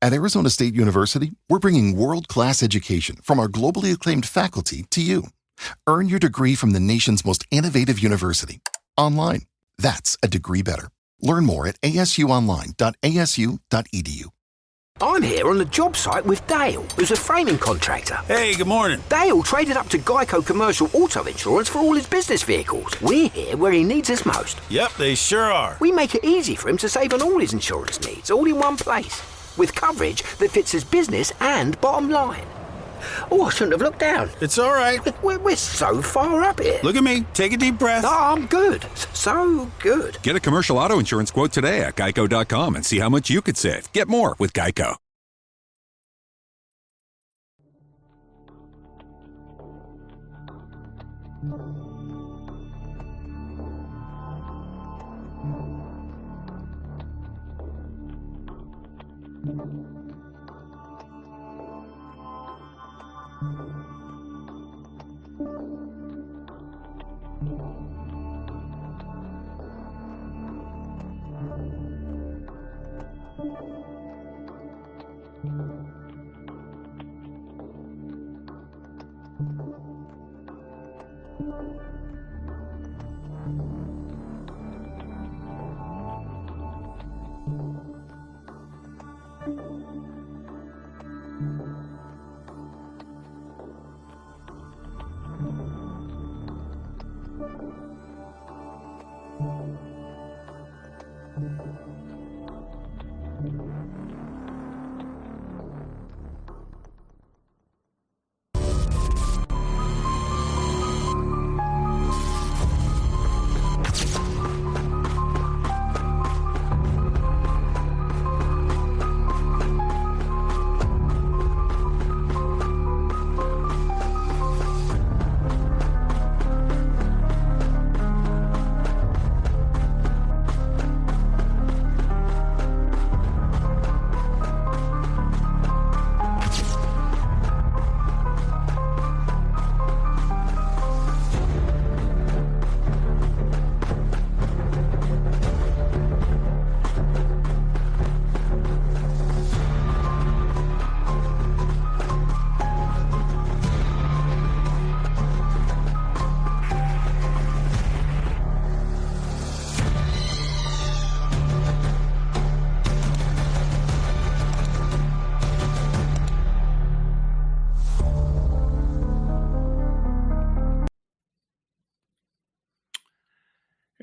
At Arizona State University, we're bringing world-class education from our globally acclaimed faculty to you. Earn your degree from the nation's most innovative university. Online. That's a degree better. Learn more at asuonline.asu.edu. I'm here on the job site with Dale, who's a framing contractor. Hey, good morning. Dale traded up to Geico Commercial Auto Insurance for all his business vehicles. We're here where he needs us most. Yep, they sure are. We make it easy for him to save on all his insurance needs, all in one place, with coverage that fits his business and bottom line. Oh, I shouldn't have looked down. It's all right. We're so far up here. Look at me. Take a deep breath. Oh, I'm good. So good. Get a commercial auto insurance quote today at geico.com and see how much you could save. Get more with Geico.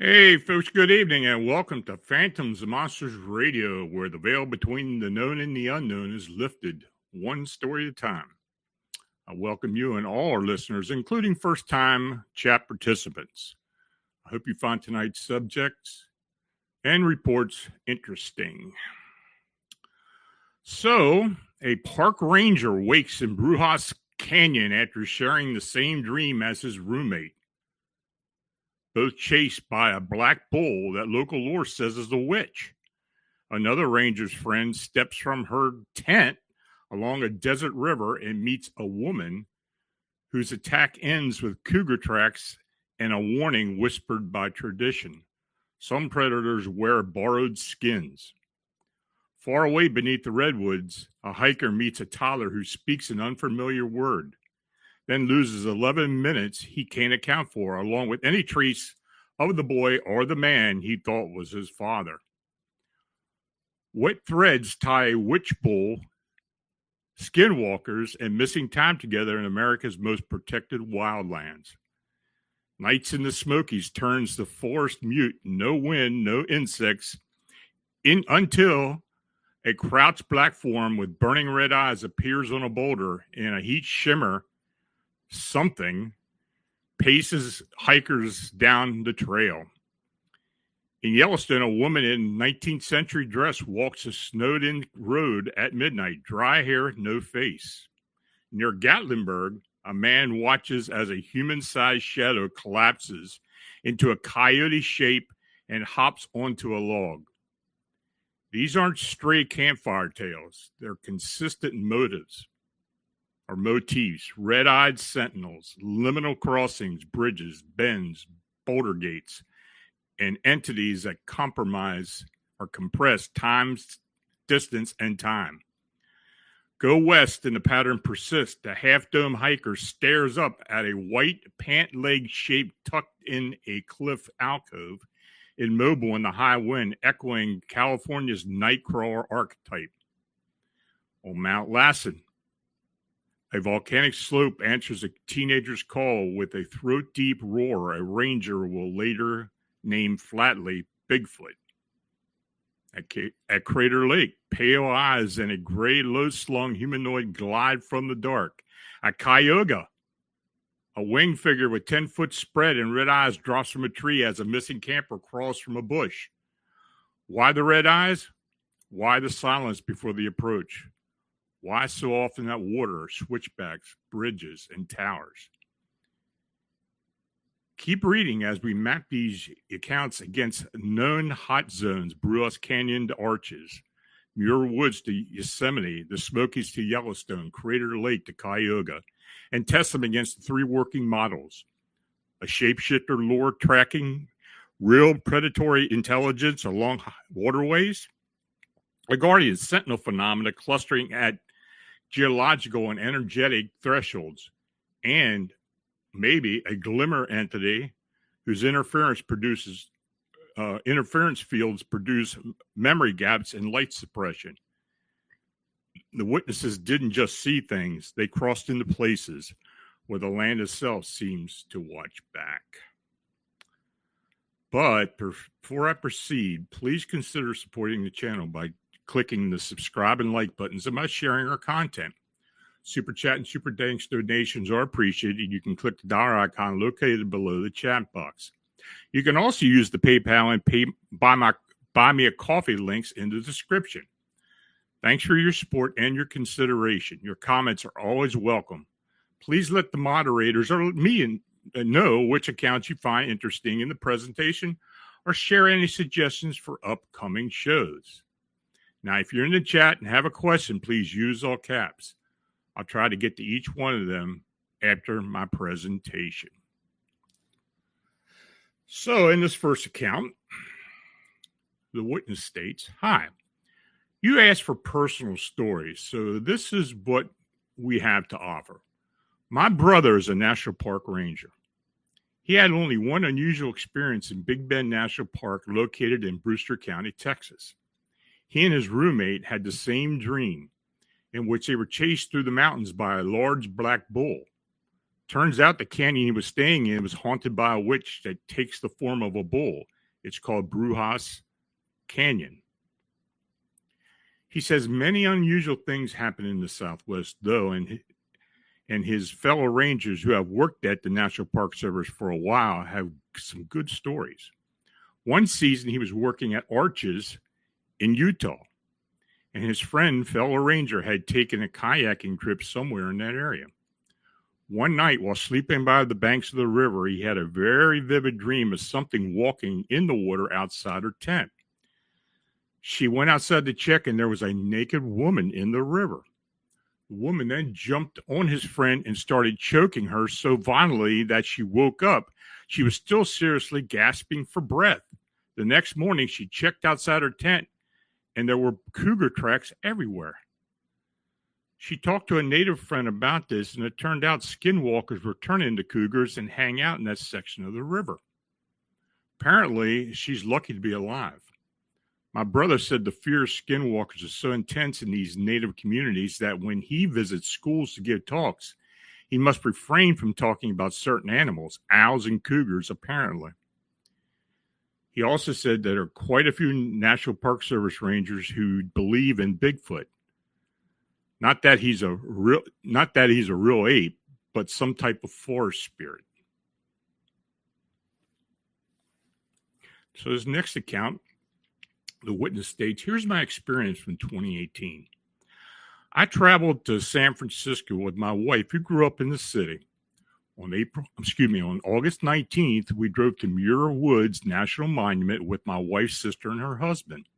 Hey, folks, good evening, and welcome to Phantoms and Monsters Radio, where the veil between the known and the unknown is lifted one story at a time. I welcome you and all our listeners, including first-time chat participants. I hope you find tonight's subjects and reports interesting. So, a park ranger wakes in Brujas Canyon after sharing the same dream as his roommate. Both chased by a black bull that local lore says is a witch. Another ranger's friend steps from her tent along a desert river and meets a woman whose attack ends with cougar tracks and a warning whispered by tradition. Some predators wear borrowed skins. Far away beneath the redwoods, a hiker meets a toddler who speaks an unfamiliar word, then loses 11 minutes he can't account for, along with any trace of the boy or the man he thought was his father. Wet threads tie a witch bull, skinwalkers, and missing time together in America's most protected wildlands. Nights in the Smokies turns the forest mute, no wind, no insects, until a crouched black form with burning red eyes appears on a boulder in a heat-shimmer something paces hikers down the trail. In Yellowstone, a woman in 19th century dress walks a snowed-in road at midnight, dry hair, no face. Near Gatlinburg, a man watches as a human-sized shadow collapses into a coyote shape and hops onto a log. These aren't stray campfire tales. They're consistent motives. Or motifs, red-eyed sentinels, liminal crossings, bridges, bends, boulder gates, and entities that compromise or compress time, distance, and time. Go west and the pattern persists. The half-dome hiker stares up at a white pant leg shape tucked in a cliff alcove, immobile in the high wind, echoing California's nightcrawler archetype. On Mount Lassen, a volcanic slope answers a teenager's call with a throat-deep roar a ranger will later name flatly Bigfoot. At Crater Lake, pale eyes and a gray, low-slung humanoid glide from the dark. At Cayuga, a winged figure with 10-foot spread and red eyes drops from a tree as a missing camper crawls from a bush. Why the red eyes? Why the silence before the approach? Why so often that water, switchbacks, bridges, and towers? Keep reading as we map these accounts against known hot zones, Brujas Canyon to Arches, Muir Woods to Yosemite, the Smokies to Yellowstone, Crater Lake to Cayuga, and test them against the three working models: a shapeshifter lore tracking real predatory intelligence along waterways, a guardian sentinel phenomena clustering at geological and energetic thresholds, and maybe a Glimmer entity whose interference fields produce memory gaps and light suppression. The witnesses didn't just see things, they crossed into places where the land itself seems to watch back. But before I proceed, please consider supporting the channel by clicking the subscribe and like buttons and by sharing our content. Super chat and super thanks donations are appreciated. You can click the dollar icon located below the chat box. You can also use the PayPal and buy me a coffee links in the description. Thanks for your support and your consideration. Your comments are always welcome. Please let the moderators or me know which accounts you find interesting in the presentation, or share any suggestions for upcoming shows. Now, if you're in the chat and have a question, please use all caps. I'll try to get to each one of them after my presentation. So in this first account, the witness states, "Hi, you asked for personal stories, so this is what we have to offer. My brother is a national park ranger. He had only one unusual experience in Big Bend National Park located in Brewster County, Texas. He and his roommate had the same dream, in which they were chased through the mountains by a large black bull. Turns out the canyon he was staying in was haunted by a witch that takes the form of a bull. It's called Brujas Canyon. He says many unusual things happen in the Southwest, though, and his fellow rangers who have worked at the National Park Service for a while have some good stories. One season he was working at Arches in Utah, and his fellow ranger, had taken a kayaking trip somewhere in that area. One night, while sleeping by the banks of the river, he had a very vivid dream of something walking in the water outside her tent. She went outside to check, and there was a naked woman in the river. The woman then jumped on his friend and started choking her so violently that she woke up. She was still seriously gasping for breath. The next morning, she checked outside her tent, and there were cougar tracks everywhere. She talked to a native friend about this, and it turned out skinwalkers were turning into cougars and hang out in that section of the river. Apparently, she's lucky to be alive. My brother said the fear of skinwalkers is so intense in these native communities that when he visits schools to give talks, he must refrain from talking about certain animals, owls and cougars, apparently. He also said there are quite a few National Park Service rangers who believe in Bigfoot. Not that he's a real ape, but some type of forest spirit. So his next account, the witness states, "Here's my experience from 2018. I traveled to San Francisco with my wife, who grew up in the city. On August 19th, we drove to Muir Woods National Monument with my wife's sister and her husband.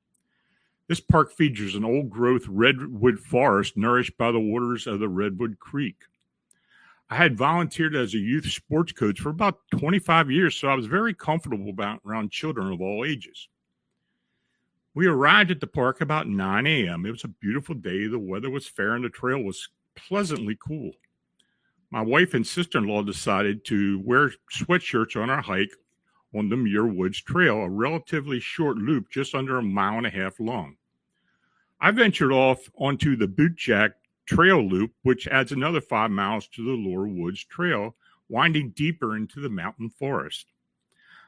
This park features an old-growth redwood forest nourished by the waters of the Redwood Creek. I had volunteered as a youth sports coach for about 25 years, so I was very comfortable around children of all ages. We arrived at the park about 9 a.m. It was a beautiful day. The weather was fair and the trail was pleasantly cool. My wife and sister-in-law decided to wear sweatshirts on our hike on the Muir Woods Trail, a relatively short loop just under a mile and a half long. I ventured off onto the Bootjack Trail Loop, which adds another 5 miles to the Lower Woods Trail, winding deeper into the mountain forest.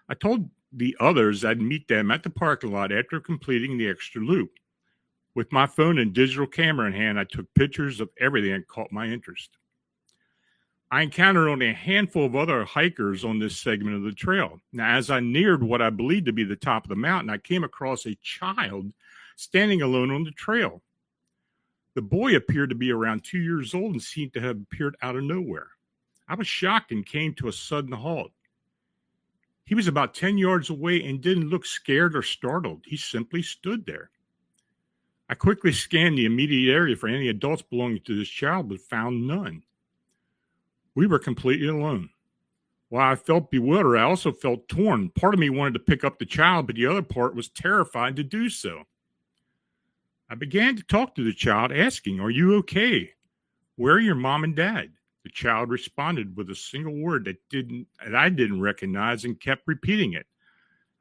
I told the others I'd meet them at the parking lot after completing the extra loop. With my phone and digital camera in hand, I took pictures of everything that caught my interest. I encountered only a handful of other hikers on this segment of the trail. Now, as I neared what I believed to be the top of the mountain, I came across a child standing alone on the trail. The boy appeared to be around 2 years old and seemed to have appeared out of nowhere. I was shocked and came to a sudden halt. He was about 10 yards away and didn't look scared or startled. He simply stood there. I quickly scanned the immediate area for any adults belonging to this child, but found none. We were completely alone. While I felt bewildered, I also felt torn. Part of me wanted to pick up the child, but the other part was terrified to do so. I began to talk to the child, asking, "Are you okay? Where are your mom and dad?" The child responded with a single word that I didn't recognize and kept repeating it.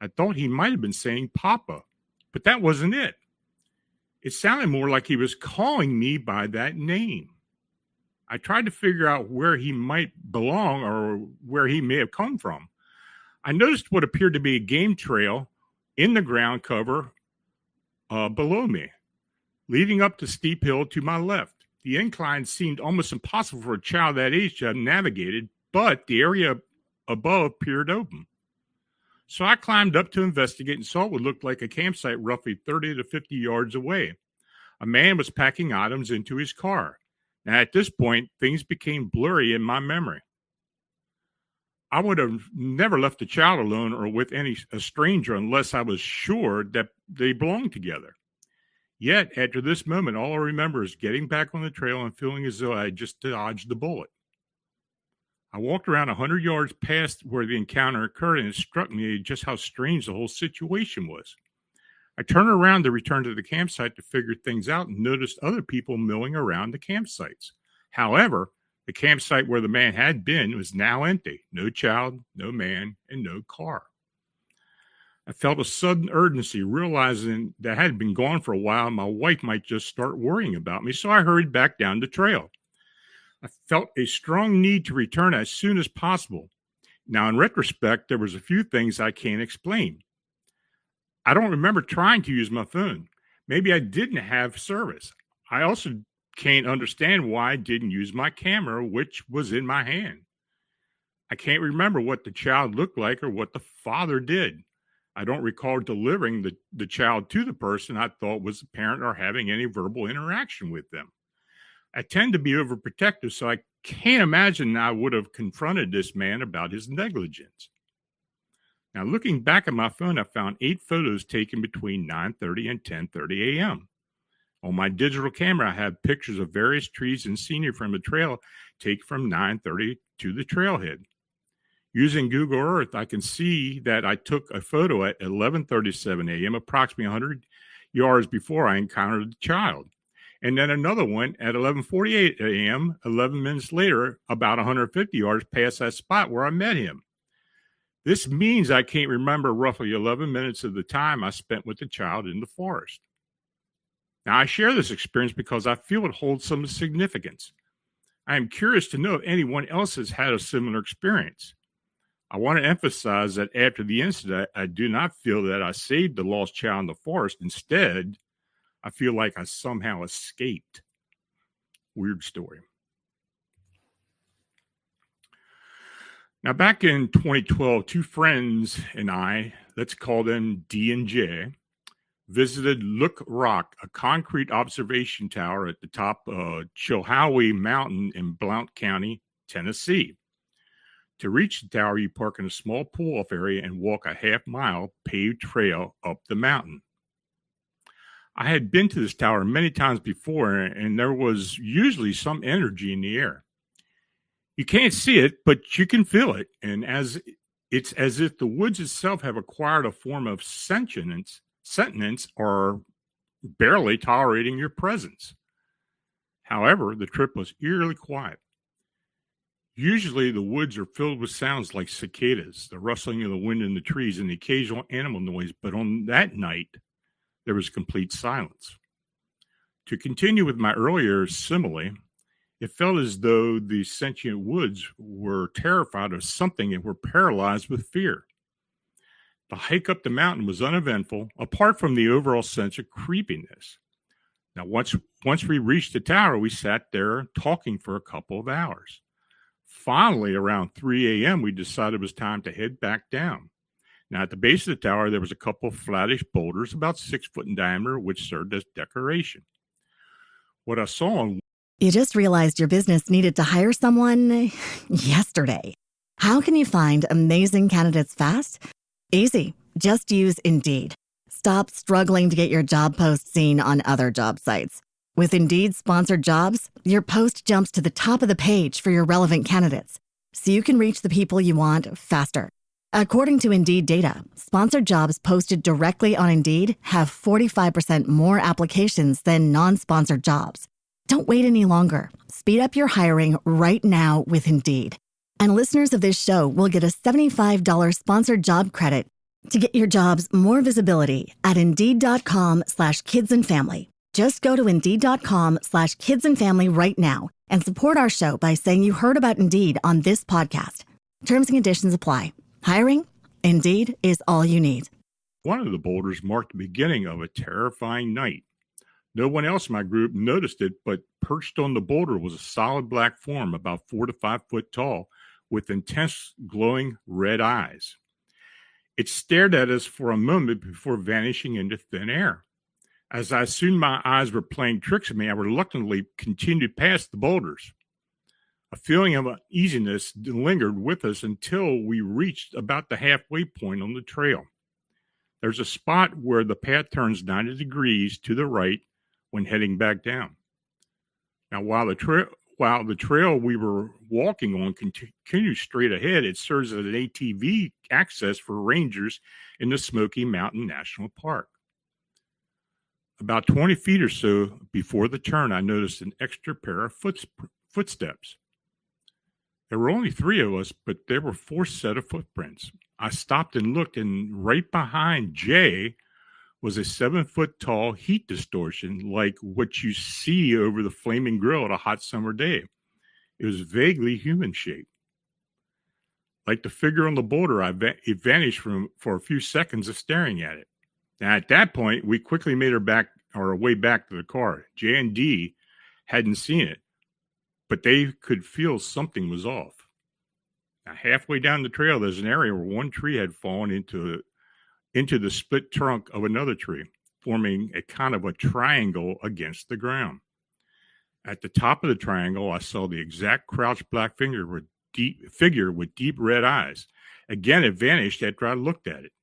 I thought he might have been saying Papa, but that wasn't it. It sounded more like he was calling me by that name. I tried to figure out where he might belong or where he may have come from. I noticed what appeared to be a game trail in the ground cover below me, leading up the steep hill to my left. The incline seemed almost impossible for a child that age to have navigated, but the area above appeared open. So I climbed up to investigate and saw what looked like a campsite roughly 30 to 50 yards away. A man was packing items into his car. Now, at this point, things became blurry in my memory. I would have never left a child alone or with a stranger unless I was sure that they belonged together. Yet, after this moment, all I remember is getting back on the trail and feeling as though I had just dodged the bullet. I walked around 100 yards past where the encounter occurred, and it struck me just how strange the whole situation was. I turned around to return to the campsite to figure things out and noticed other people milling around the campsites. However, the campsite where the man had been was now empty. No child, no man, and no car. I felt a sudden urgency, realizing that I had been gone for a while and my wife might just start worrying about me, so I hurried back down the trail. I felt a strong need to return as soon as possible. Now, in retrospect, there was a few things I can't explain. I don't remember trying to use my phone. Maybe I didn't have service. I also can't understand why I didn't use my camera, which was in my hand. I can't remember what the child looked like or what the father did. I don't recall delivering the child to the person I thought was the parent or having any verbal interaction with them. I tend to be overprotective, so I can't imagine I would have confronted this man about his negligence. Now, looking back at my phone, I found 8 photos taken between 9:30 and 10:30 a.m. On my digital camera, I have pictures of various trees and scenery from the trail taken from 9:30 to the trailhead. Using Google Earth, I can see that I took a photo at 11:37 a.m., approximately 100 yards before I encountered the child. And then another one at 11:48 a.m., 11 minutes later, about 150 yards past that spot where I met him. This means I can't remember roughly 11 minutes of the time I spent with the child in the forest. Now, I share this experience because I feel it holds some significance. I am curious to know if anyone else has had a similar experience. I want to emphasize that after the incident, I do not feel that I saved the lost child in the forest. Instead, I feel like I somehow escaped. Weird story. Now, back in 2012, 2 friends and I, let's call them D and J, visited Look Rock, a concrete observation tower at the top of Chilhowie Mountain in Blount County, Tennessee. To reach the tower, you park in a small pull-off area and walk a half-mile paved trail up the mountain. I had been to this tower many times before, and there was usually some energy in the air. You can't see it, but you can feel it, and it's as if the woods itself have acquired a form of sentience sentinels are barely tolerating your presence. However, the trip was eerily quiet. Usually, the woods are filled with sounds like cicadas, the rustling of the wind in the trees, and the occasional animal noise, but on that night, there was complete silence. To continue with my earlier simile, it felt as though the sentient woods were terrified of something and were paralyzed with fear. The hike up the mountain was uneventful, apart from the overall sense of creepiness. Now, once we reached the tower, we sat there talking for a couple of hours. Finally, around 3 a.m., we decided it was time to head back down. Now, at the base of the tower, there was a couple of flattish boulders about 6 foot in diameter, which served as decoration. What I saw on... You just realized your business needed to hire someone yesterday. How can you find amazing candidates fast? Easy. Just use Indeed. Stop struggling to get your job post seen on other job sites. With Indeed sponsored jobs, your post jumps to the top of the page for your relevant candidates, so you can reach the people you want faster. According to Indeed data, sponsored jobs posted directly on Indeed have 45% more applications than non-sponsored jobs. Don't wait any longer. Speed up your hiring right now with Indeed. And listeners of this show will get a $75 sponsored job credit to get your jobs more visibility at Indeed.com/kidsandfamily. Just go to Indeed.com/kidsandfamily right now and support our show by saying you heard about Indeed on this podcast. Terms and conditions apply. Hiring? Indeed is all you need. One of the boulders marked the beginning of a terrifying night. No one else in my group noticed it, but perched on the boulder was a solid black form about 4 to 5 foot tall with intense glowing red eyes. It stared at us for a moment before vanishing into thin air. As I assumed my eyes were playing tricks on me, I reluctantly continued past the boulders. A feeling of uneasiness lingered with us until we reached about the halfway point on the trail. There's a spot where the path turns 90 degrees to the right when heading back down. Now, while the trail we were walking on continues straight ahead, it serves as an ATV access for rangers in the Smoky Mountain National Park. About 20 feet or so before the turn, I noticed an extra pair of footsteps. There were only 3 of us, but there were 4 set of footprints. I stopped and looked, and right behind Jay was a 7-foot-tall heat distortion like what you see over the flaming grill on a hot summer day. It was vaguely human-shaped. Like the figure on the boulder, it vanished for a few seconds of staring at it. Now, at that point, we quickly made our way back to the car. J and D hadn't seen it, but they could feel something was off. Now, halfway down the trail, there's an area where one tree had fallen into the split trunk of another tree, forming a kind of a triangle against the ground. At the top of the triangle, I saw the exact crouched black figure with deep red eyes. Again, it vanished after I looked at it.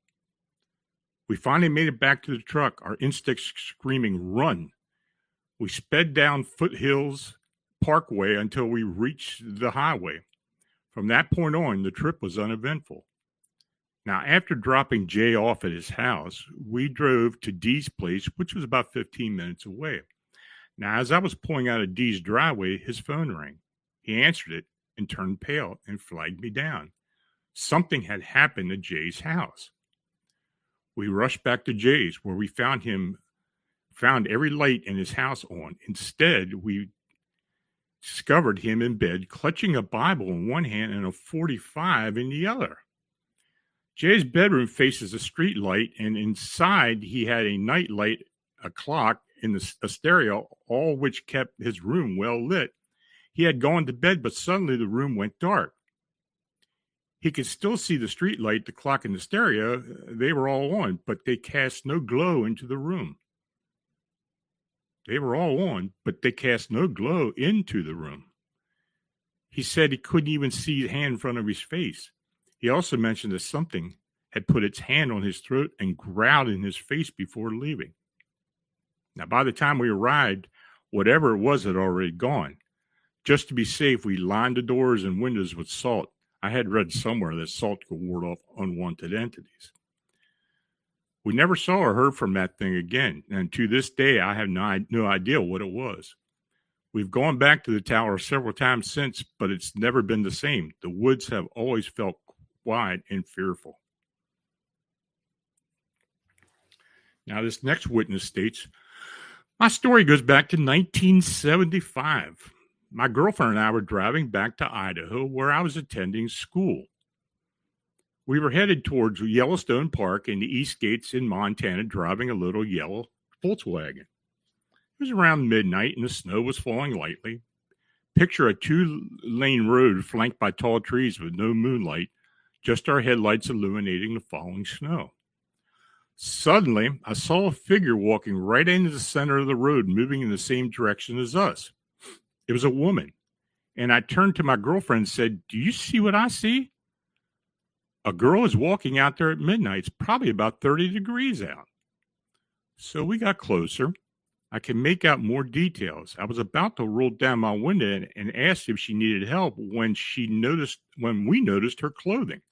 We finally made it back to the truck, our instincts screaming, "Run!" We sped down Foothills Parkway until we reached the highway. From that point on, the trip was uneventful. Now, after dropping Jay off at his house, we drove to Dee's place, which was about 15 minutes away. Now, as I was pulling out of Dee's driveway, his phone rang. He answered it and turned pale and flagged me down. Something had happened at Jay's house. We rushed back to Jay's, where we found every light in his house on. Instead, we discovered him in bed, clutching a Bible in one hand and a .45 in the other. Jay's bedroom faces a street light, and inside he had a night light, a clock, and a stereo, all which kept his room well lit. He had gone to bed, but suddenly the room went dark. He could still see the street light, the clock, and the stereo. They were all on, but they cast no glow into the room. They were all on, but they cast no glow into the room. He said he couldn't even see the hand in front of his face. He also mentioned that something had put its hand on his throat and growled in his face before leaving. Now, by the time we arrived, whatever it was had already gone. Just to be safe, we lined the doors and windows with salt. I had read somewhere that salt could ward off unwanted entities. We never saw or heard from that thing again, and to this day, I have no idea what it was. We've gone back to the tower several times since, but it's never been the same. The woods have always felt quiet and fearful. Now, this next witness states, my story goes back to 1975. My girlfriend and I were driving back to Idaho, where I was attending school. We were headed towards Yellowstone Park and the East Gates in Montana, driving a little yellow Volkswagen. It was around midnight and the snow was falling lightly. Picture a 2-lane road flanked by tall trees with no moonlight, just our headlights illuminating the falling snow. Suddenly, I saw a figure walking right into the center of the road, moving in the same direction as us. It was a woman, and I turned to my girlfriend and said, "Do you see what I see? A girl is walking out there at midnight. It's probably about 30 degrees out." So we got closer. I can make out more details. I was about to roll down my window and ask if she needed help when we noticed her clothing.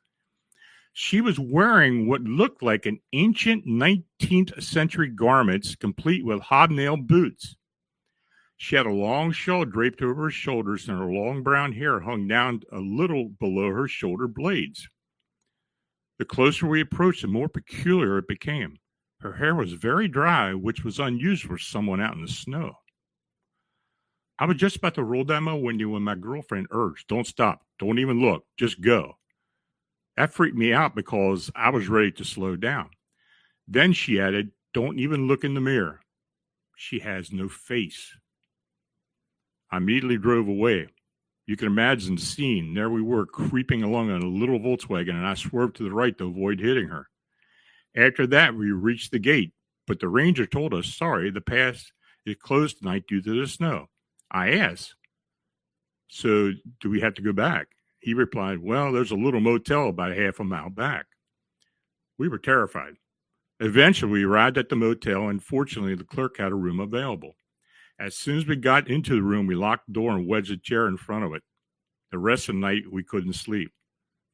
She was wearing what looked like an ancient 19th century garments, complete with hobnail boots. She had a long shawl draped over her shoulders, and her long brown hair hung down a little below her shoulder blades. The closer we approached, the more peculiar it became. Her hair was very dry, which was unusual for someone out in the snow. I was just about to roll down my window when my girlfriend urged, "Don't stop. Don't even look. Just go." That freaked me out because I was ready to slow down. Then she added, "Don't even look in the mirror. She has no face." I immediately drove away. You can imagine the scene. There we were, creeping along in a little Volkswagen, and I swerved to the right to avoid hitting her. After that, we reached the gate, but the ranger told us, "Sorry, the pass is closed tonight due to the snow." I asked, "So do we have to go back?" He replied, "Well, there's a little motel about half a mile back." We were terrified. Eventually, we arrived at the motel, and fortunately, the clerk had a room available. As soon as we got into the room, we locked the door and wedged a chair in front of it. The rest of the night, we couldn't sleep.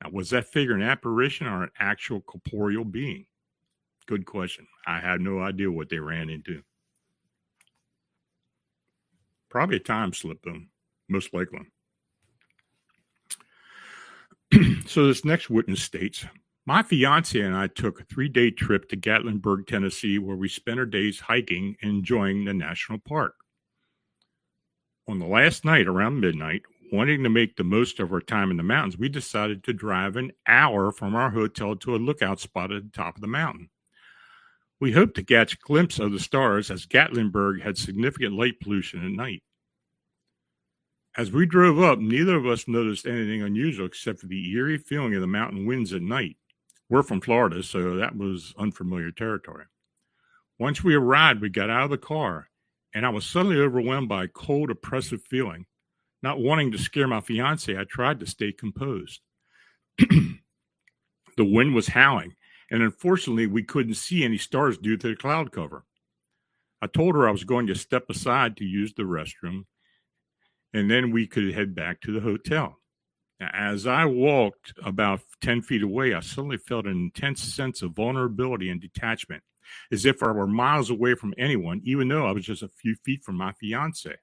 Now, was that figure an apparition or an actual corporeal being? Good question. I had no idea what they ran into. Probably a time slip, though, most likely. So this next witness states, my fiance and I took a 3-day trip to Gatlinburg, Tennessee, where we spent our days hiking and enjoying the national park. On the last night, around midnight, wanting to make the most of our time in the mountains, we decided to drive an hour from our hotel to a lookout spot at the top of the mountain. We hoped to catch a glimpse of the stars, as Gatlinburg had significant light pollution at night. As we drove up, neither of us noticed anything unusual except for the eerie feeling of the mountain winds at night. We're from Florida, so that was unfamiliar territory. Once we arrived, we got out of the car, and I was suddenly overwhelmed by a cold, oppressive feeling. Not wanting to scare my fiance, I tried to stay composed. The wind was howling, and unfortunately, we couldn't see any stars due to the cloud cover. I told her I was going to step aside to use the restroom, and then we could head back to the hotel. Now, as I walked about 10 feet away, I suddenly felt an intense sense of vulnerability and detachment, as if I were miles away from anyone, even though I was just a few feet from my fiance.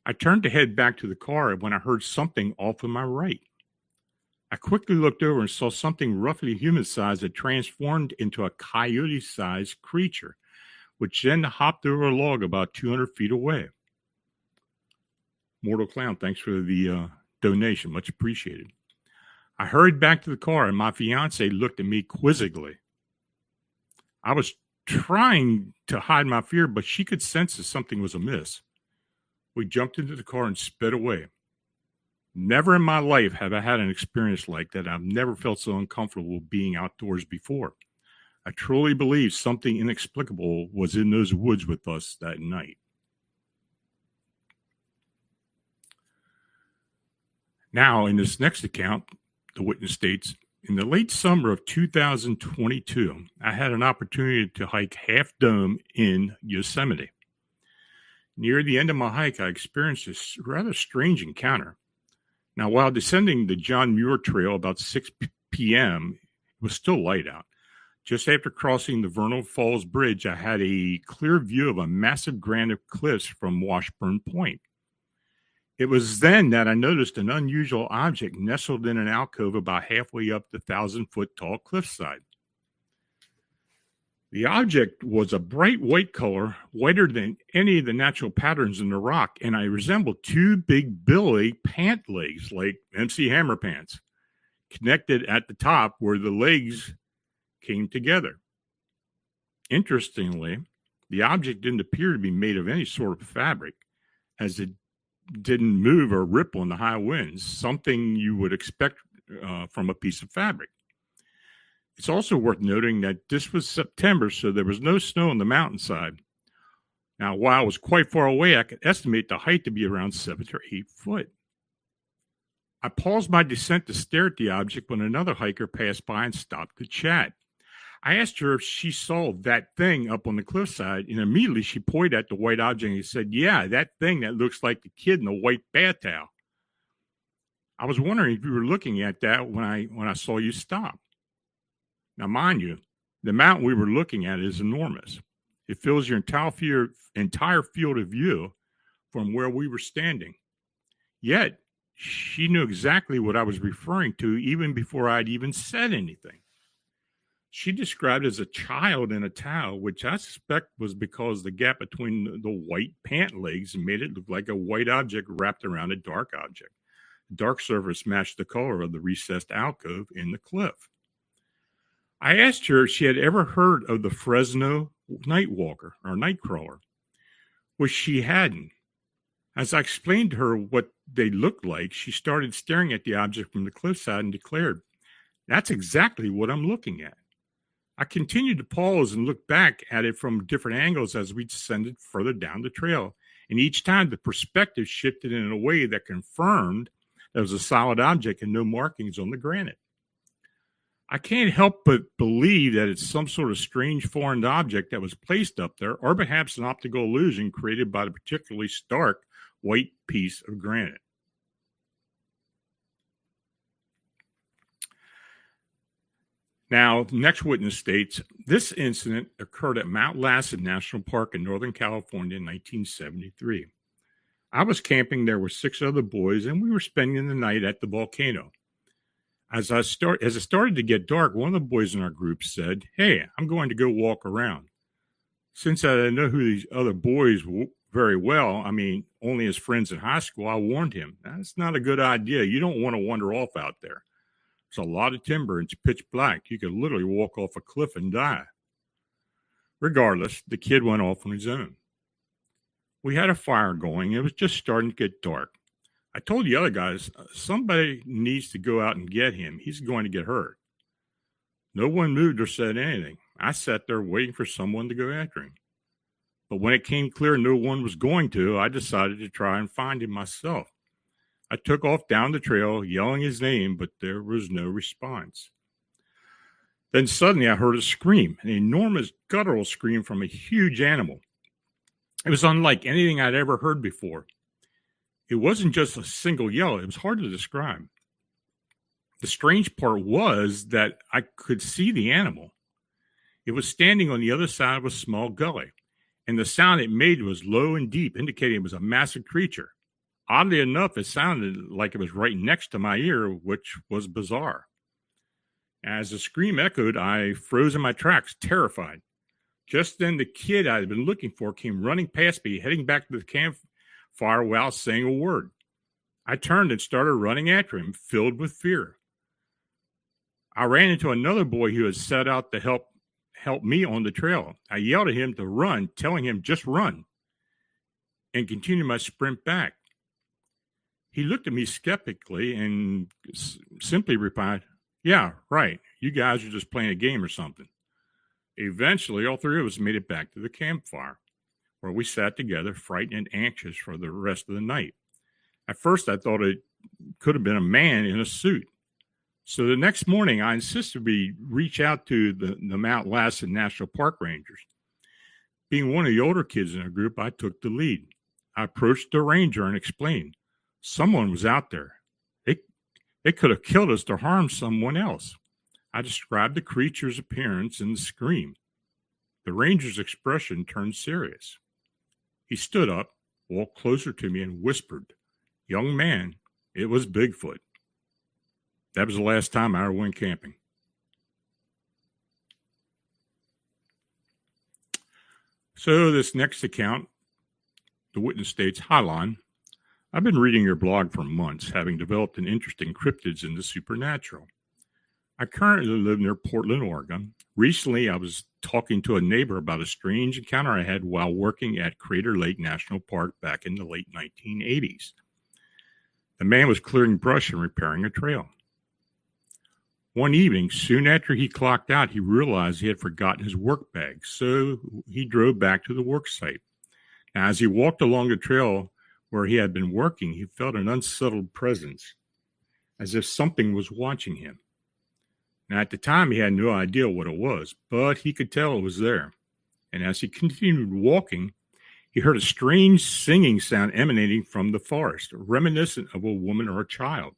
I turned to head back to the car when I heard something off to my right. I quickly looked over and saw something roughly human-sized that transformed into a coyote-sized creature, which then hopped over a log about 200 feet away. Mortal Clown, thanks for the donation. Much appreciated. I hurried back to the car, and my fiance looked at me quizzically. I was trying to hide my fear, but she could sense that something was amiss. We jumped into the car and sped away. Never in my life have I had an experience like that. I've never felt so uncomfortable being outdoors before. I truly believe something inexplicable was in those woods with us that night. Now, in this next account, the witness states, in the late summer of 2022, I had an opportunity to hike Half Dome in Yosemite. Near the end of my hike, I experienced a rather strange encounter. Now, while descending the John Muir Trail about 6 p.m., it was still light out. Just after crossing the Vernal Falls Bridge, I had a clear view of a massive granite cliffs from Washburn Point. It was then that I noticed an unusual object nestled in an alcove about halfway up the 1,000-foot-tall cliffside. The object was a bright white color, whiter than any of the natural patterns in the rock, and I resembled two big billy pant legs, like MC Hammer pants, connected at the top where the legs came together. Interestingly, the object didn't appear to be made of any sort of fabric, as it didn't move or ripple in the high winds, something you would expect from a piece of fabric. It's also worth noting that this was September, so there was no snow on the mountainside. Now, while I was quite far away, I could estimate the height to be around 7 or 8 foot. I paused my descent to stare at the object when another hiker passed by and stopped to chat. I asked her if she saw that thing up on the cliffside, and immediately she pointed at the white object and said, "Yeah, that thing that looks like the kid in the white bath towel." I was wondering if you were looking at that when I saw you stop. Now, mind you, the mountain we were looking at is enormous. It fills your entire field of view from where we were standing. Yet, she knew exactly what I was referring to even before I'd even said anything. She described it as a child in a towel, which I suspect was because the gap between the white pant legs made it look like a white object wrapped around a dark object. The dark surface matched the color of the recessed alcove in the cliff. I asked her if she had ever heard of the Fresno nightwalker or nightcrawler, which she hadn't. As I explained to her what they looked like, she started staring at the object from the cliffside and declared, "That's exactly what I'm looking at." I continued to pause and look back at it from different angles as we descended further down the trail, and each time the perspective shifted in a way that confirmed that it was a solid object and no markings on the granite. I can't help but believe that it's some sort of strange foreign object that was placed up there, or perhaps an optical illusion created by the particularly stark white piece of granite. Now, the next witness states, this incident occurred at Mount Lassen National Park in Northern California in 1973. I was camping there with 6 other boys, and we were spending the night at the volcano. As it started to get dark, one of the boys in our group said, "Hey, I'm going to go walk around." Since I didn't know who these other boys very well, only as friends in high school, I warned him, "That's not a good idea. You don't want to wander off out there. There's a lot of timber and it's pitch black. You could literally walk off a cliff and die." Regardless, the kid went off on his own. We had a fire going. It was just starting to get dark. I told the other guys, somebody needs to go out and get him. He's going to get hurt. No one moved or said anything. I sat there waiting for someone to go after him. But when it came clear no one was going to, I decided to try and find him myself. I took off down the trail, yelling his name, but there was no response. Then suddenly I heard a scream, an enormous guttural scream from a huge animal. It was unlike anything I'd ever heard before. It wasn't just a single yell. It was hard to describe. The strange part was that I could see the animal. It was standing on the other side of a small gully, and the sound it made was low and deep, indicating it was a massive creature. Oddly enough, it sounded like it was right next to my ear, which was bizarre. As the scream echoed, I froze in my tracks, terrified. Just then, the kid I had been looking for came running past me, heading back to the campfire without saying a word. I turned and started running after him, filled with fear. I ran into another boy who had set out to help me on the trail. I yelled at him to run, telling him just run, and continued my sprint back. He looked at me skeptically and simply replied, "Yeah, right. You guys are just playing a game or something." Eventually, all 3 of us made it back to the campfire, where we sat together, frightened and anxious for the rest of the night. At first, I thought it could have been a man in a suit. So the next morning, I insisted we reach out to the Mount Lassen National Park Rangers. Being one of the older kids in the group, I took the lead. I approached the ranger and explained, someone was out there. They could have killed us to harm someone else. I described the creature's appearance and the scream. The ranger's expression turned serious. He stood up, walked closer to me, and whispered, "Young man, it was Bigfoot." That was the last time I ever went camping. So this next account, the witness states, "Hi, Lon. I've been reading your blog for months, having developed an interest in cryptids and the supernatural. I currently live near Portland, Oregon. Recently, I was talking to a neighbor about a strange encounter I had while working at Crater Lake National Park back in the late 1980s. The man was clearing brush and repairing a trail. One evening, soon after he clocked out, he realized he had forgotten his work bag, so he drove back to the work site. Now, as he walked along the trail where he had been working, he felt an unsettled presence, as if something was watching him. Now, at the time, he had no idea what it was, but he could tell it was there. And as he continued walking, he heard a strange singing sound emanating from the forest, reminiscent of a woman or a child.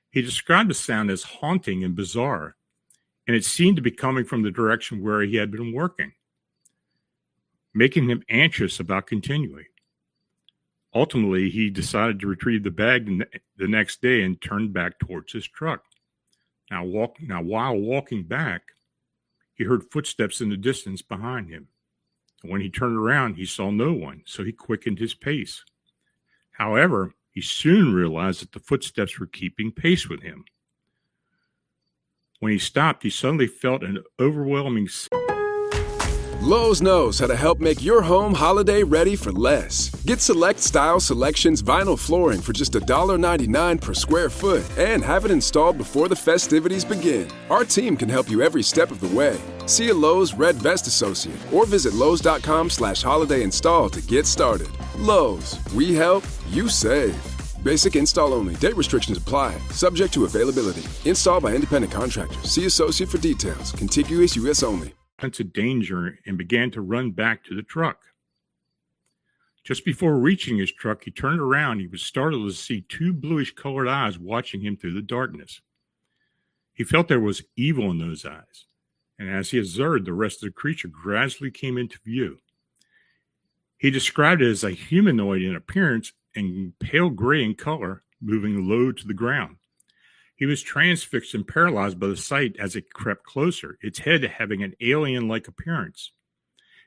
He described the sound as haunting and bizarre, and it seemed to be coming from the direction where he had been working, making him anxious about continuing. Ultimately, he decided to retrieve the bag the next day and turned back towards his truck. Now, while walking back, he heard footsteps in the distance behind him. And when he turned around, he saw no one, so he quickened his pace. However, he soon realized that the footsteps were keeping pace with him. When he stopped, he suddenly felt an overwhelming Lowe's knows how to help make your home holiday ready for less. Get Select Style Selections vinyl flooring for just $1.99 per square foot and have it installed before the festivities begin. Our team can help you every step of the way. See a Lowe's Red Vest associate or visit Lowe's.com/holiday install to get started. Lowe's, we help, you save. Basic install only. Date restrictions apply. Subject to availability. Installed by independent contractors. See associate for details. Contiguous U.S. only. sense of danger and began to run back to the truck. Just before reaching his truck, he turned around. He was startled to see two bluish-colored eyes watching him through the darkness. He felt there was evil in those eyes, and as he observed, the rest of the creature gradually came into view. He described it as a humanoid in appearance and pale gray in color, moving low to the ground. He was transfixed and paralyzed by the sight as it crept closer, its head having an alien-like appearance.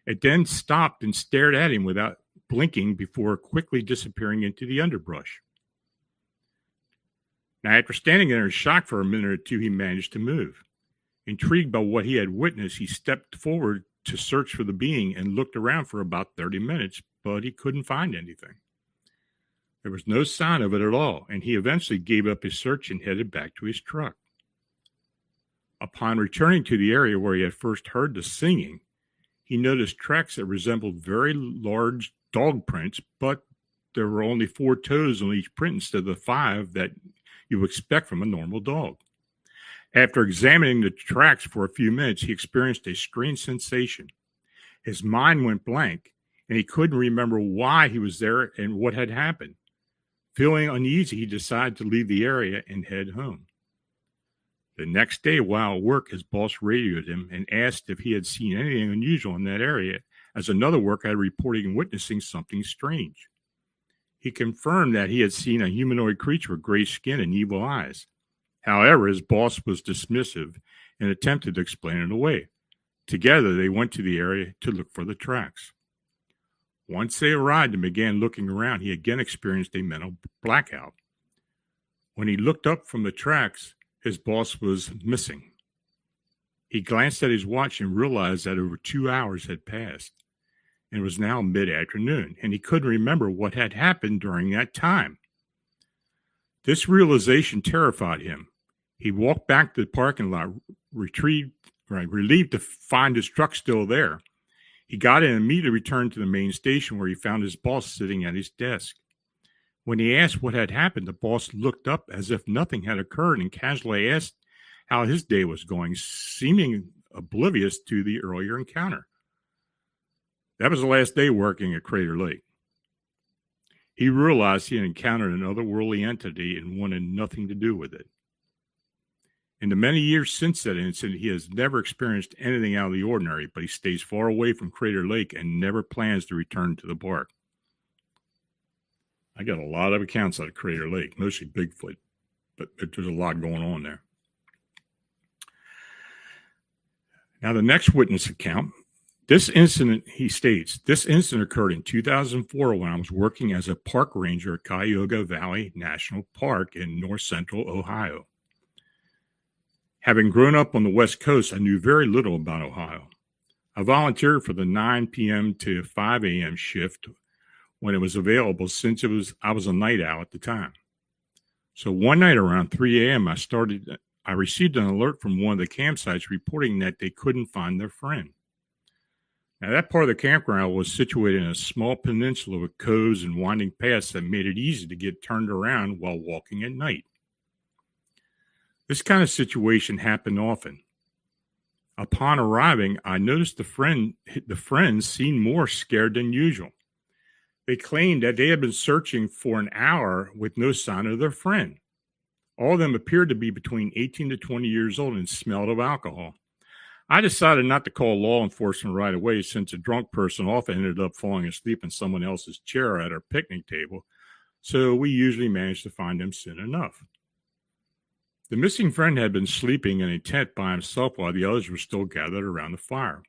It then stopped and stared at him without blinking before quickly disappearing into the underbrush. Now, after standing there in shock for a minute or two, he managed to move. Intrigued by what he had witnessed, he stepped forward to search for the being and looked around for about 30 minutes, but he couldn't find anything. There was no sign of it at all, and he eventually gave up his search and headed back to his truck. Upon returning to the area where he had first heard the singing, he noticed tracks that resembled very large dog prints, but there were only 4 toes on each print instead of the 5 that you would expect from a normal dog. After examining the tracks for a few minutes, he experienced a strange sensation. His mind went blank, and he couldn't remember why he was there and what had happened. Feeling uneasy, he decided to leave the area and head home. The next day, while at work, his boss radioed him and asked if he had seen anything unusual in that area, as another worker had reported witnessing something strange. He confirmed that he had seen a humanoid creature with gray skin and evil eyes. However, his boss was dismissive and attempted to explain it away. Together, they went to the area to look for the tracks. Once they arrived and began looking around, he again experienced a mental blackout. When he looked up from the tracks, his boss was missing. He glanced at his watch and realized that over 2 hours had passed, and it was now mid-afternoon, and he couldn't remember what had happened during that time. This realization terrified him. He walked back to the parking lot, relieved to find his truck still there. He got in and immediately returned to the main station where he found his boss sitting at his desk. When he asked what had happened, the boss looked up as if nothing had occurred and casually asked how his day was going, seeming oblivious to the earlier encounter. That was the last day working at Crater Lake. He realized he had encountered an otherworldly entity and wanted nothing to do with it. In the many years since that incident, he has never experienced anything out of the ordinary, but he stays far away from Crater Lake and never plans to return to the park. I got a lot of accounts out of Crater Lake, mostly Bigfoot, but there's a lot going on there. Now, the next witness account, this incident, he states, this incident occurred in 2004 when I was working as a park ranger at Cuyahoga Valley National Park in north central Ohio. Having grown up on the West Coast, I knew very little about Ohio. I volunteered for the 9 p.m. to 5 a.m. shift when it was available since I was a night owl at the time. So one night around 3 a.m., I received an alert from one of the campsites reporting that they couldn't find their friend. Now, that part of the campground was situated in a small peninsula with coves and winding paths that made it easy to get turned around while walking at night. This kind of situation happened often. Upon arriving, I noticed the friends seemed more scared than usual. They claimed that they had been searching for an hour with no sign of their friend. All of them appeared to be between 18 to 20 years old and smelled of alcohol. I decided not to call law enforcement right away since a drunk person often ended up falling asleep in someone else's chair at our picnic table, so we usually managed to find them soon enough. The missing friend had been sleeping in a tent by himself while the others were still gathered around the fire.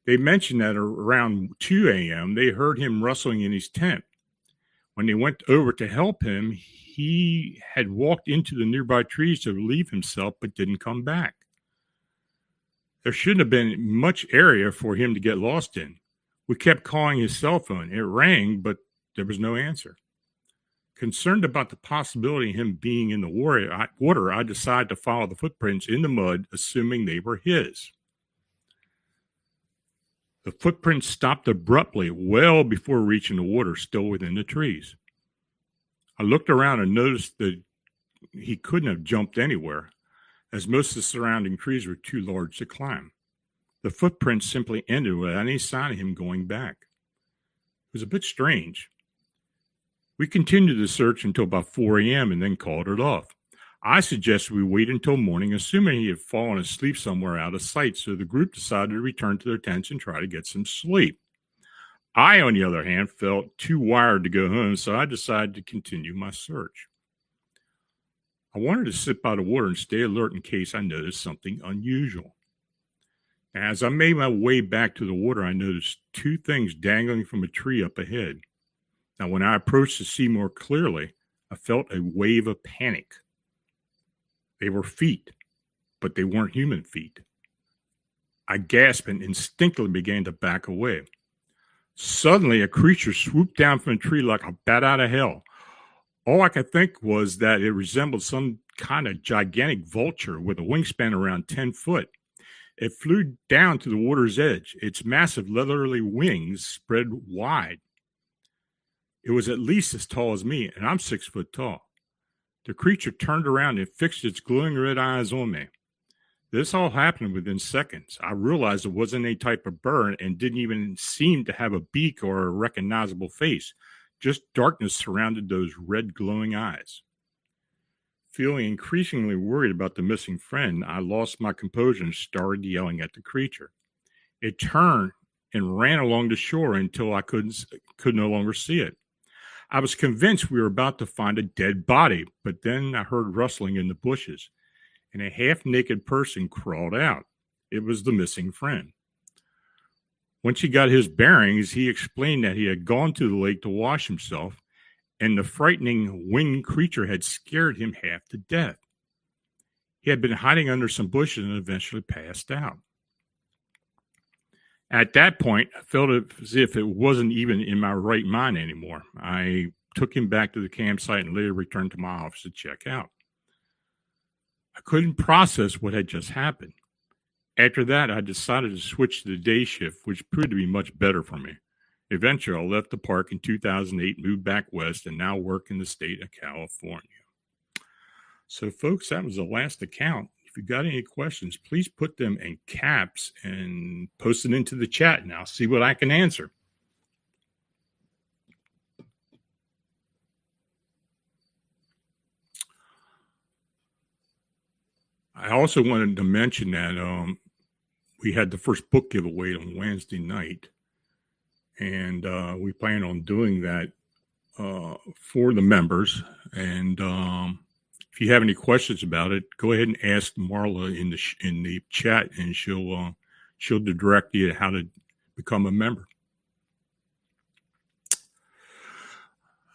They mentioned that around 2 a.m. they heard him rustling in his tent. When they went over to help him, he had walked into the nearby trees to relieve himself but didn't come back. There shouldn't have been much area for him to get lost in. We kept calling his cell phone. It rang, but there was no answer. Concerned about the possibility of him being in the water, I decided to follow the footprints in the mud, assuming they were his. The footprints stopped abruptly, well before reaching the water, still within the trees. I looked around and noticed that he couldn't have jumped anywhere, as most of the surrounding trees were too large to climb. The footprints simply ended without any sign of him going back. It was a bit strange. We continued the search until about 4 a.m. and then called it off. I suggested we wait until morning, assuming he had fallen asleep somewhere out of sight, so the group decided to return to their tents and try to get some sleep. I, on the other hand, felt too wired to go home, so I decided to continue my search. I wanted to sit by the water and stay alert in case I noticed something unusual. As I made my way back to the water, I noticed two things dangling from a tree up ahead. Now, when I approached to see more clearly, I felt a wave of panic. They were feet, but they weren't human feet. I gasped and instinctively began to back away. Suddenly, a creature swooped down from a tree like a bat out of hell. All I could think was that it resembled some kind of gigantic vulture with a wingspan around 10 foot. It flew down to the water's edge, its massive leathery wings spread wide. It was at least as tall as me, and I'm 6 foot tall. The creature turned around and fixed its glowing red eyes on me. This all happened within seconds. I realized it wasn't any type of bird and didn't even seem to have a beak or a recognizable face. Just darkness surrounded those red glowing eyes. Feeling increasingly worried about the missing friend, I lost my composure and started yelling at the creature. It turned and ran along the shore until I could no longer see it. I was convinced we were about to find a dead body, but then I heard rustling in the bushes, and a half-naked person crawled out. It was the missing friend. Once he got his bearings, he explained that he had gone to the lake to wash himself, and the frightening winged creature had scared him half to death. He had been hiding under some bushes and eventually passed out. At that point, I felt as if it wasn't even in my right mind anymore. I took him back to the campsite and later returned to my office to check out. I couldn't process what had just happened. After that, I decided to switch to the day shift, which proved to be much better for me. Eventually, I left the park in 2008, moved back west, and now work in the state of California. So, folks, that was the last account. If you got any questions, please put them in caps and post it into the chat, and I'll see what I can answer. I also wanted to mention that we had the first book giveaway on Wednesday night, and we plan on doing that for the members. And if you have any questions about it, go ahead and ask Marla in the chat, and she'll direct you how to become a member.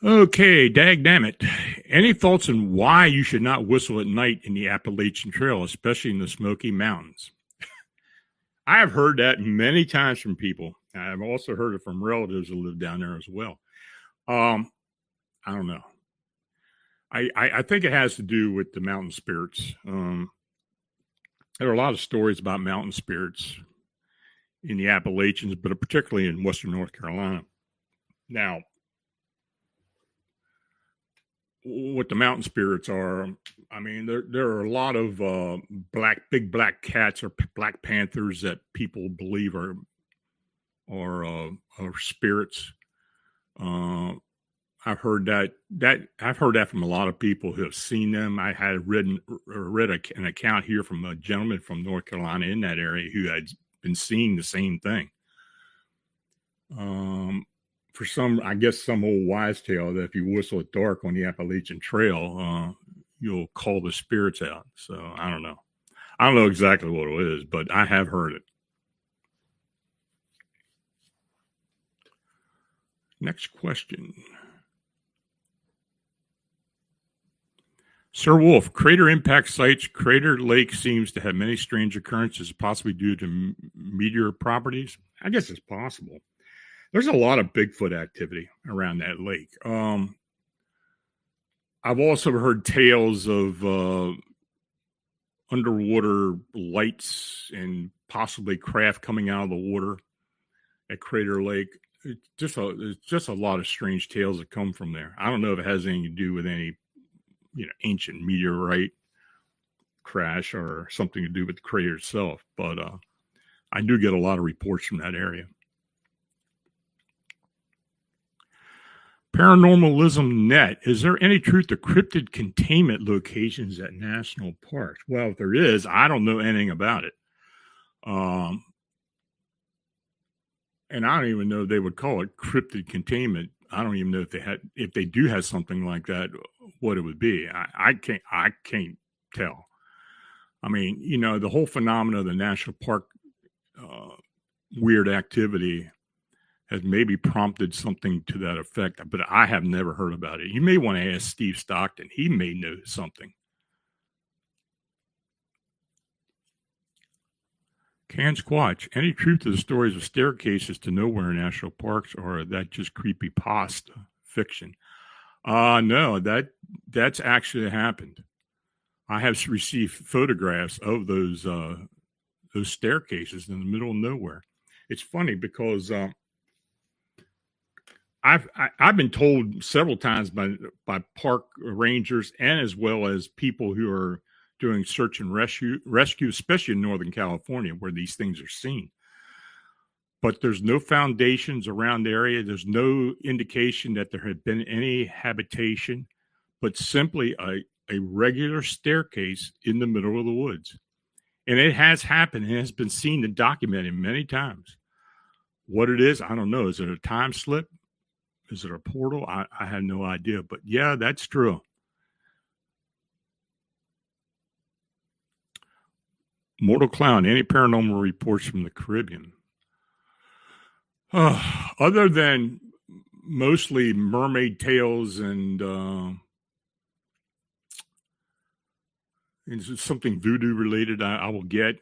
Okay, dagnammit. Any thoughts on why you should not whistle at night in the Appalachian Trail, especially in the Smoky Mountains? I have heard that many times from people. I've also heard it from relatives who live down there as well. I don't know. I think it has to do with the mountain spirits. There are a lot of stories about mountain spirits in the Appalachians, but particularly in Western North Carolina. Now, what the mountain spirits are, I mean, there are a lot of big black cats or black panthers that people believe are spirits. I've heard that from a lot of people who have seen them. I had read an account here from a gentleman from North Carolina in that area who had been seeing the same thing. For some old wise tale that if you whistle at dark on the Appalachian Trail, you'll call the spirits out. So I don't know. I don't know exactly what it is, but I have heard it. Next question. Sir Wolf, crater impact sites. Crater Lake seems to have many strange occurrences, possibly due to meteor properties. I guess it's possible. There's a lot of Bigfoot activity around that lake. I've also heard tales of underwater lights and possibly craft coming out of the water at Crater Lake. It's just a lot of strange tales that come from there. I don't know if it has anything to do with any, ancient meteorite crash or something to do with the crater itself, but I do get a lot of reports from that area. Paranormalism Net. Is there any truth to cryptid containment locations at national parks? Well, if there is, I don't know anything about it. And I don't even know if they would call it cryptid containment. I don't even know if they do have something like that, what it would be. I can't tell. I mean, the whole phenomena of the national park weird activity has maybe prompted something to that effect, but I have never heard about it. You may want to ask Steve Stockton. He may know something. Can Squatch, any truth to the stories of staircases to nowhere in national parks, or is that just creepy pasta fiction? No, that's actually happened. I have received photographs of those staircases in the middle of nowhere. It's funny because I've been told several times by park rangers and as well as people who are doing search and rescue, especially in Northern California, where these things are seen. But there's no foundations around the area. There's no indication that there had been any habitation, but simply a regular staircase in the middle of the woods. And it has happened. It has been seen and documented many times. What it is, I don't know. Is it a time slip? Is it a portal? I have no idea. But yeah, that's true. Mortal Clown, any paranormal reports from the Caribbean? Other than mostly mermaid tales and something voodoo related, I will get.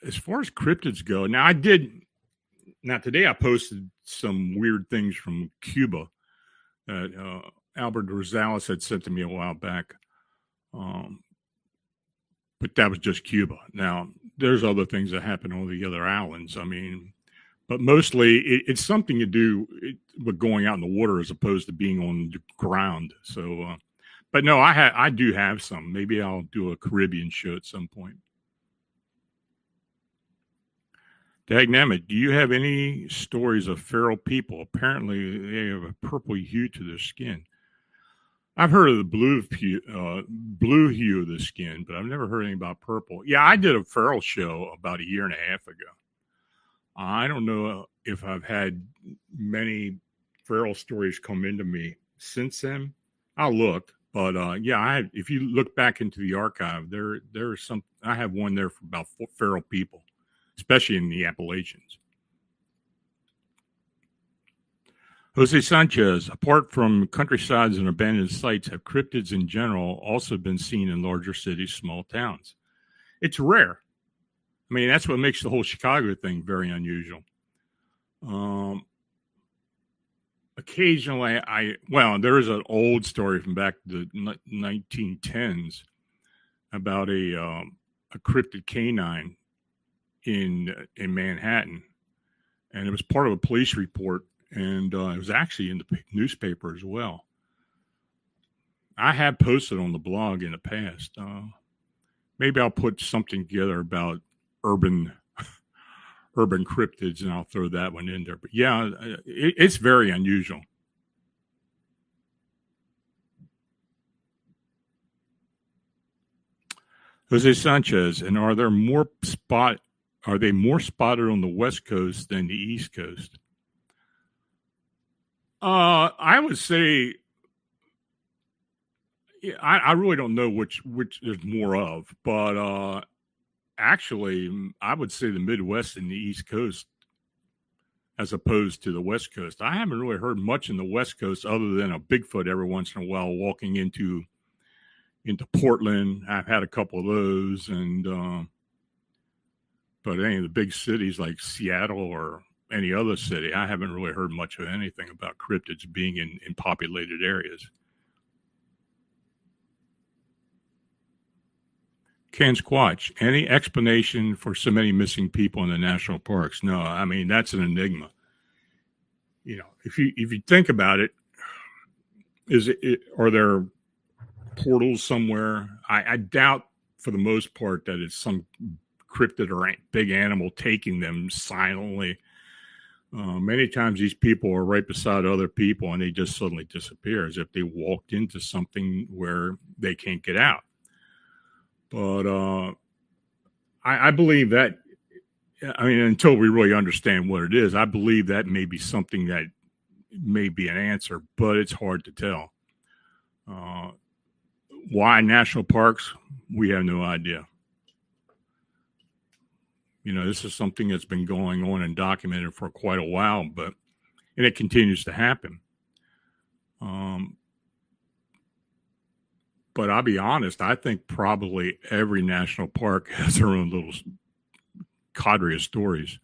As far as cryptids go, now today I posted some weird things from Cuba that Albert Rosales had sent to me a while back. But that was just Cuba. Now, there's other things that happen on the other islands. I mean, but mostly it's something to do with going out in the water as opposed to being on the ground. So, but no, I do have some. Maybe I'll do a Caribbean show at some point. Dagnammit, do you have any stories of feral people? Apparently, they have a purple hue to their skin. I've heard of the blue hue of the skin, but I've never heard anything about purple. Yeah, I did a feral show about a year and a half ago. I don't know if I've had many feral stories come into me since then. I'll look, but if you look back into the archive, there's some. I have one there for about feral people, especially in the Appalachians. Jose Sanchez, apart from countrysides and abandoned sites, have cryptids in general also been seen in larger cities, small towns? It's rare. I mean, that's what makes the whole Chicago thing very unusual. Occasionally, there is an old story from back to the 1910s about a cryptid canine in Manhattan, and it was part of a police report. And it was actually in the newspaper as well. I have posted on the blog in the past. Maybe I'll put something together about urban cryptids, and I'll throw that one in there. But yeah, it's very unusual. Jose Sanchez, and are they more spotted on the West Coast than the East Coast? I would say, I really don't know which there's more of, but actually, I would say the Midwest and the East Coast as opposed to the West Coast. I haven't really heard much in the West Coast other than a Bigfoot every once in a while walking into Portland. I've had a couple of those, and but any of the big cities like Seattle or any other city, I haven't really heard much of anything about cryptids being in populated areas. Ken Squatch, any explanation for so many missing people in the national parks? No, I mean, that's an enigma. You know, if you think about it, are there portals somewhere? I doubt for the most part that it's some cryptid or big animal taking them silently. Many times these people are right beside other people and they just suddenly disappear as if they walked into something where they can't get out. But I believe that, I mean, until we really understand what it is, I believe that may be something that may be an answer, but it's hard to tell. Why national parks? We have no idea. You know, this is something that's been going on and documented for quite a while, and it continues to happen. But I'll be honest, I think probably every national park has their own little cadre of stories.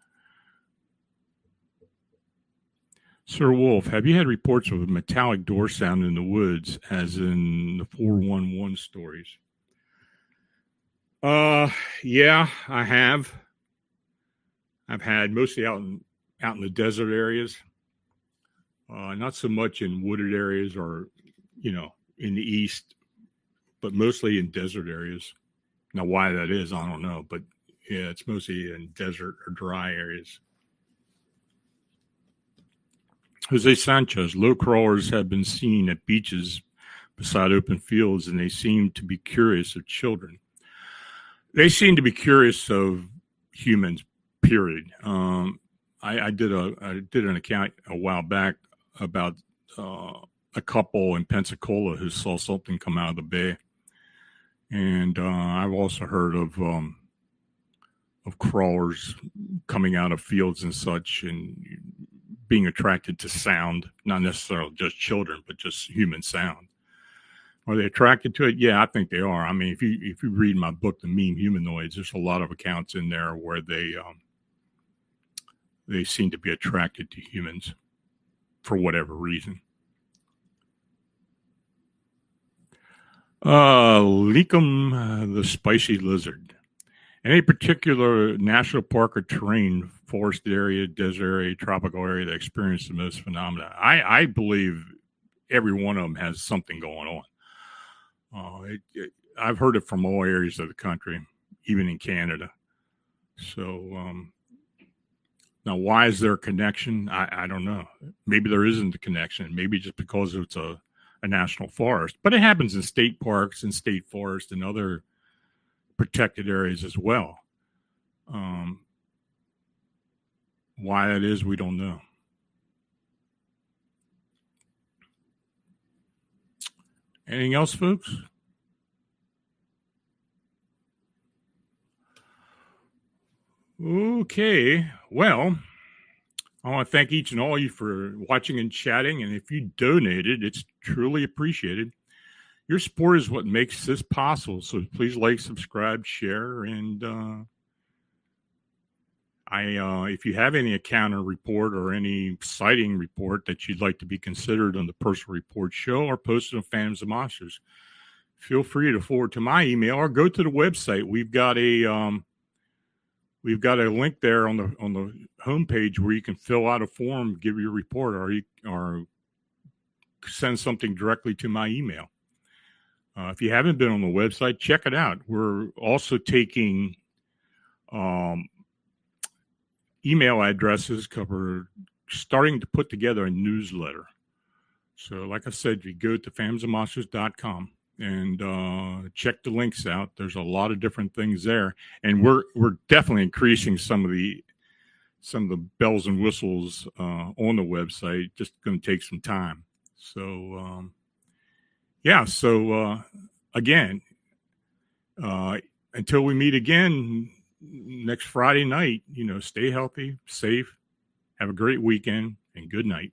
Sir Wolf, have you had reports of a metallic door sound in the woods, as in the 411 stories? Yeah, I have. I've had mostly out in the desert areas, not so much in wooded areas or, you know, in the east, but mostly in desert areas. Now, why that is, I don't know, but yeah, it's mostly in desert or dry areas. Jose Sanchez, low crawlers have been seen at beaches beside open fields, and they seem to be curious of children. They seem to be curious of humans. Period. I did an account a while back about a couple in Pensacola who saw something come out of the bay, and I've also heard of crawlers coming out of fields and such and being attracted to sound, not necessarily just children, but just human sound. Are they attracted to it? Yeah, I think they are. I mean, if you read my book, The Meme Humanoids, there's a lot of accounts in there where they seem to be attracted to humans for whatever reason. Leakum, the spicy lizard. Any particular national park or terrain, forest area, desert area, tropical area that experience the most phenomena? I believe every one of them has something going on. I've heard it from all areas of the country, even in Canada. So, now, why is there a connection? I don't know. Maybe there isn't a connection. Maybe just because it's a a national forest. But it happens in state parks and state forests and other protected areas as well. Why that is, we don't know. Anything else, folks? Okay, well, I want to thank each and all of you for watching and chatting. And if you donated, it's truly appreciated. Your support is what makes this possible. So please like, subscribe, share. And if you have any encounter report or any sighting report that you'd like to be considered on the Personal Report Show or posted on Phantoms and Monsters, feel free to forward to my email or go to the website. We've got a link there on the homepage where you can fill out a form, give your report, or send something directly to my email. If you haven't been on the website, check it out. We're also taking email addresses, starting to put together a newsletter. So like I said, you go to phantomsandmonsters.com and check the links out. There's a lot of different things there, and we're definitely increasing some of the bells and whistles on the website. Just going to take some time. So again, until we meet again next Friday night, stay healthy, safe, have a great weekend, and good night.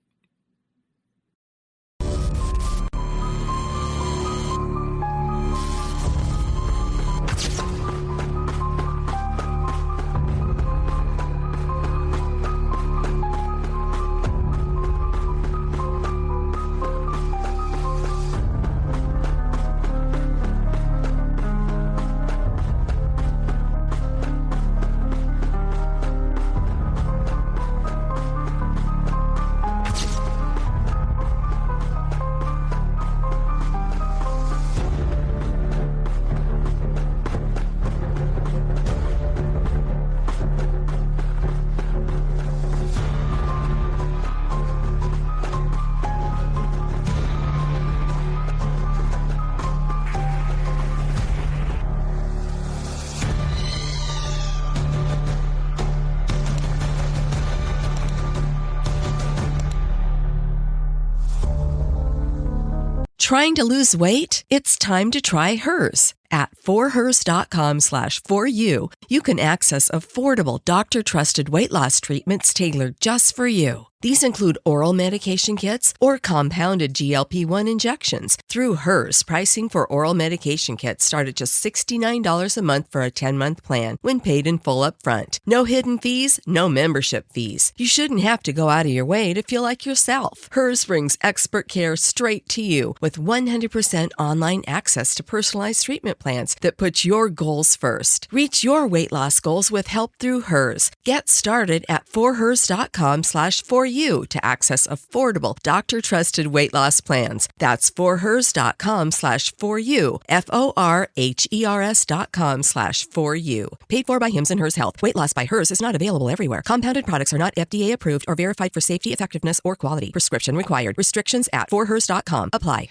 Trying to lose weight? It's time to try Hers. At forhers.com/4u, you can access affordable, doctor-trusted weight loss treatments tailored just for you. These include oral medication kits or compounded GLP-1 injections. Through Hers, pricing for oral medication kits start at just $69 a month for a 10-month plan when paid in full up front. No hidden fees, no membership fees. You shouldn't have to go out of your way to feel like yourself. Hers brings expert care straight to you with 100% online access to personalized treatment plans that put your goals first. Reach your weight loss goals with help through Hers. Get started at forhers.com/4u to access affordable, doctor-trusted weight loss plans. That's forhers.com/4u, forhers.com/4u. Paid for by Hims and Hers Health. Weight loss by Hers is not available everywhere. Compounded products are not FDA approved or verified for safety, effectiveness, or quality. Prescription required. Restrictions at forhers.com apply.